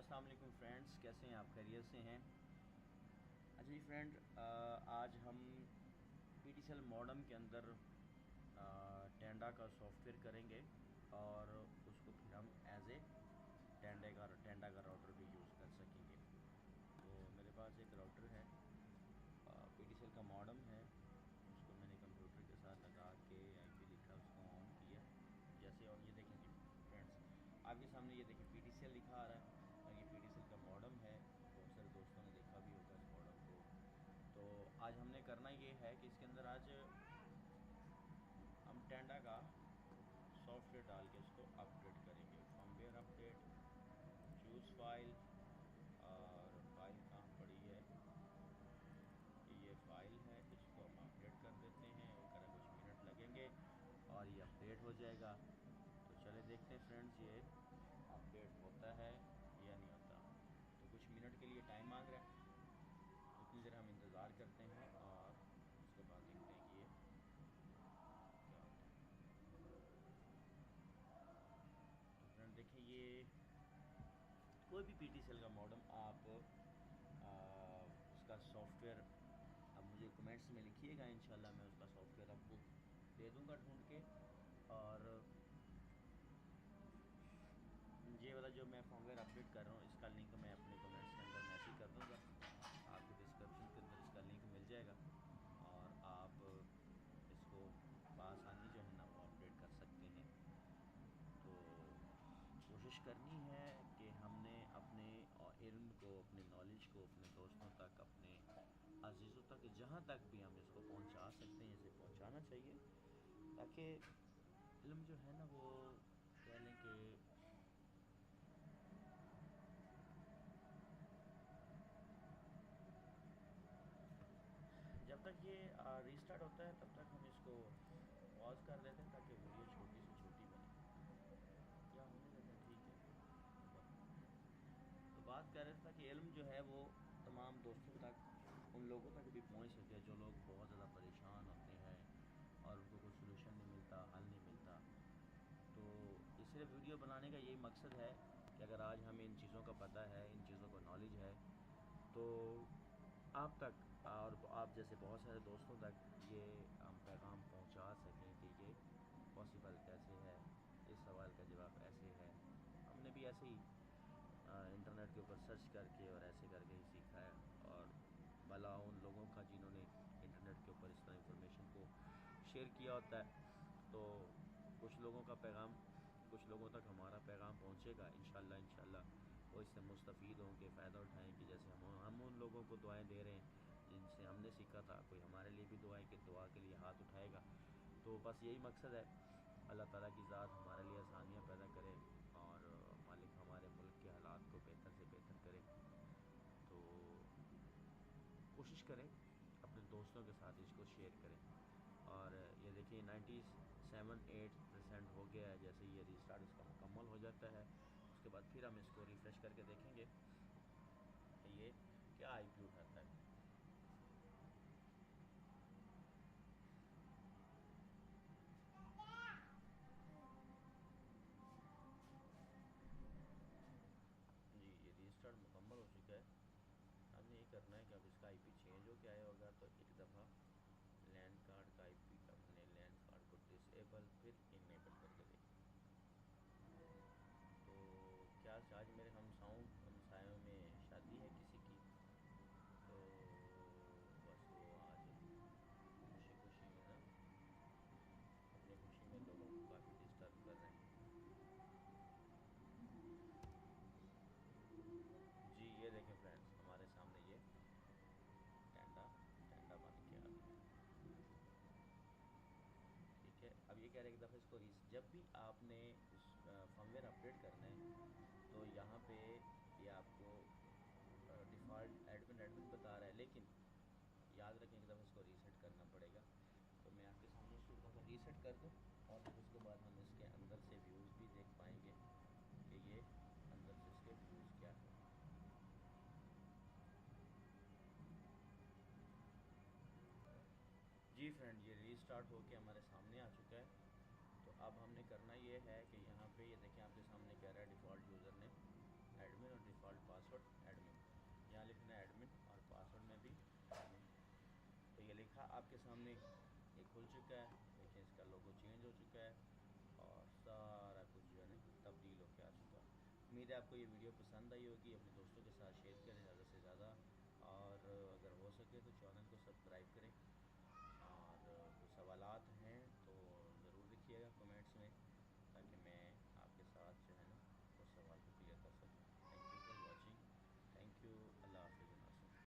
अस्सलाम वालेकुम फ्रेंड्स, कैसे हैं आप? खैरियत से हैं? अच्छा जी फ्रेंड, आज हम पीटीसीएल मॉडम के अंदर टेंडा का सॉफ्टवेयर करेंगे और उसको फिर हम एज ए टेंडा का राउटर भी यूज़ कर सकेंगे। तो मेरे पास एक राउटर है, पीटीसीएल का मॉडम है, उसको मैंने कंप्यूटर के साथ लगा के आईपी लिखा, उसको ऑन किया जैसे। और ये देखें जी फ्रेंड्स, आपके सामने ये देखिए पीटीसीएल लिखा आ रहा है और ये पीटीसीएल का मॉडम है। बहुत सारे दोस्तों ने देखा भी होगा इस मॉडम को। तो आज हमने करना ये है कि इसके अंदर आज हम टेंडा का सॉफ्टवेयर डाल के इसको अपडेट करेंगे। फर्मवेयर अपडेट, चूज़ फाइल, और फाइल कहाँ पड़ी है, ये फाइल है, इसको हम अपडेट कर देते हैं। करें कुछ मिनट लगेंगे और ये अपडेट हो जाएगा। तो चले देखते हैं फ्रेंड्स, ये अपडेट होता है या नहीं होता। तो कुछ मिनट के लिए टाइम मांग रहा है, उतनी देर हम इंतज़ार करते हैं और उसके बाद देखते हैं कि ये क्या होता है। तो फ्रेंड देखिए, ये कोई भी पीटीसीएल का मॉडम आप उसका सॉफ्टवेयर अब मुझे कमेंट्स में लिखिएगा, इंशाल्लाह मैं उसका सॉफ्टवेयर आपको दे दूंगा ढूंढ के। और ये वाला जो मैं फॉर्मवेयर अपडेट कर रहा हूँ, इसका लिंक मैं अपने कमेंट्स के अंदर मैसेज कर दूँगा, आपको डिस्क्रिप्शन के अंदर इसका लिंक मिल जाएगा और आप इसको बआसानी जो है ना वो अपडेट कर सकते हैं। तो कोशिश करनी है कि हमने अपने इल्म को, अपने नॉलेज को अपने दोस्तों तक, अपने अजीज़ों तक, जहाँ तक भी हम इसको पहुँचा सकते हैं इसे पहुँचाना चाहिए, ताकि इल्म जो है ना वो कह लें कि जब तक ये रीस्टार्ट होता है तब तक हम इसको पॉज कर देते हैं ताकि वीडियो छोटी से छोटी बने। क्या होने देते हैं, ठीक है। तो बात कर रहे थे कि इल्म जो है वो तमाम दोस्तों तक, उन लोगों तक भी पहुंच सके जो लोग बहुत ज़्यादा परेशान होते हैं और उनको कोई सलूशन नहीं मिलता, हल नहीं मिलता। तो इसलिए वीडियो बनाने का यही मकसद है कि अगर आज हमें इन चीज़ों का पता है, इन चीज़ों का नॉलेज है, तो आप तक और आप जैसे बहुत सारे दोस्तों तक ये हम पैगाम पहुंचा सकें कि ये पॉसिबल कैसे है, इस सवाल का जवाब ऐसे है। हमने भी ऐसे ही इंटरनेट के ऊपर सर्च करके और ऐसे करके ही सीखा है। और भला उन लोगों का जिन्होंने इंटरनेट के ऊपर इस तरह इंफॉर्मेशन को शेयर किया होता है, तो कुछ लोगों का पैगाम, कुछ लोगों तक हमारा पैगाम पहुंचेगा इंशाल्लाह वो इससे मुस्तफ़ीद होंगे, फ़ायदा उठाएंगे। जैसे हम उन लोगों को दुआएं दे रहे हैं जिनसे हमने सीखा था, कोई हमारे लिए भी दुआ के लिए हाथ उठाएगा। तो बस यही मकसद है। अल्लाह ताला की ज़ात हमारे लिए आसानियाँ पैदा करे और मालिक हमारे मुल्क के हालात को बेहतर से बेहतर करे। तो कोशिश करें अपने दोस्तों के साथ इसको शेयर करें। और ये देखिए 97-8% हो गया है। जैसे ये रीस्टार्ट इसका मुकम्मल हो जाता है, उसके बाद फिर हम इसको रिफ़्रेश करके देखेंगे कि ये क्या आईपी उठाता है। जी, ये रीस्टार्ट मुकम्मल हो चुका है। हमने ये करना है कि अब इसका आईपी चेंज हो के आया होगा, तो एक दफ़ा लैंड कार्ड का आईपी, अपने लैंड कार्ड को डिसेबल फिर इनेबल करके देखें। तो क्या आज मेरे हमसायों में शादी है किसी की, तो बस वो आज खुशी खुशी में ना अपनी खुशी में लोगों को काफ़ी डिस्टर्ब कर रहे हैं। जी ये देखें फ्रेंड्स, हमारे सामने ये टेंडा टेंडा बन के आ गया। ठीक है, अब ये कह रहे हैं एक दफ़ा इसको जब भी आपने इस फर्मवेयर अपडेट करना है तो यहाँ पे ये आपको डिफ़ॉल्ट एडमिन बता रहा है, लेकिन याद रखें एक दफ़ा इसको रीसेट करना पड़ेगा। तो मैं आपके सामने इसको एक दफ़ा रीसेट कर दूं और फिर उसके बाद हम इसके अंदर से व्यूज़ भी देख पाएंगे कि ये अंदर से इसके व्यूज़ क्या है। जी फ्रेंड, ये रीस्टार्ट होके हमारे सामने आ चुका है। तो अब हमने करना ये है कि यहाँ पे ये देखें, आपके सामने कह रहा है डिफ़ॉल्ट यूज़र नेम एडमिन और डिफ़ॉल्ट अच्छा आपके सामने ये खुल चुका है, देखिए इसका लोगो चेंज हो चुका है और सारा कुछ जो है ना तब्दील होकर आ चुका है। उम्मीद है आपको ये वीडियो पसंद आई होगी, अपने दोस्तों के साथ शेयर करें ज़्यादा से ज़्यादा, और अगर हो सके तो चैनल को सब्सक्राइब करें। और कुछ सवालात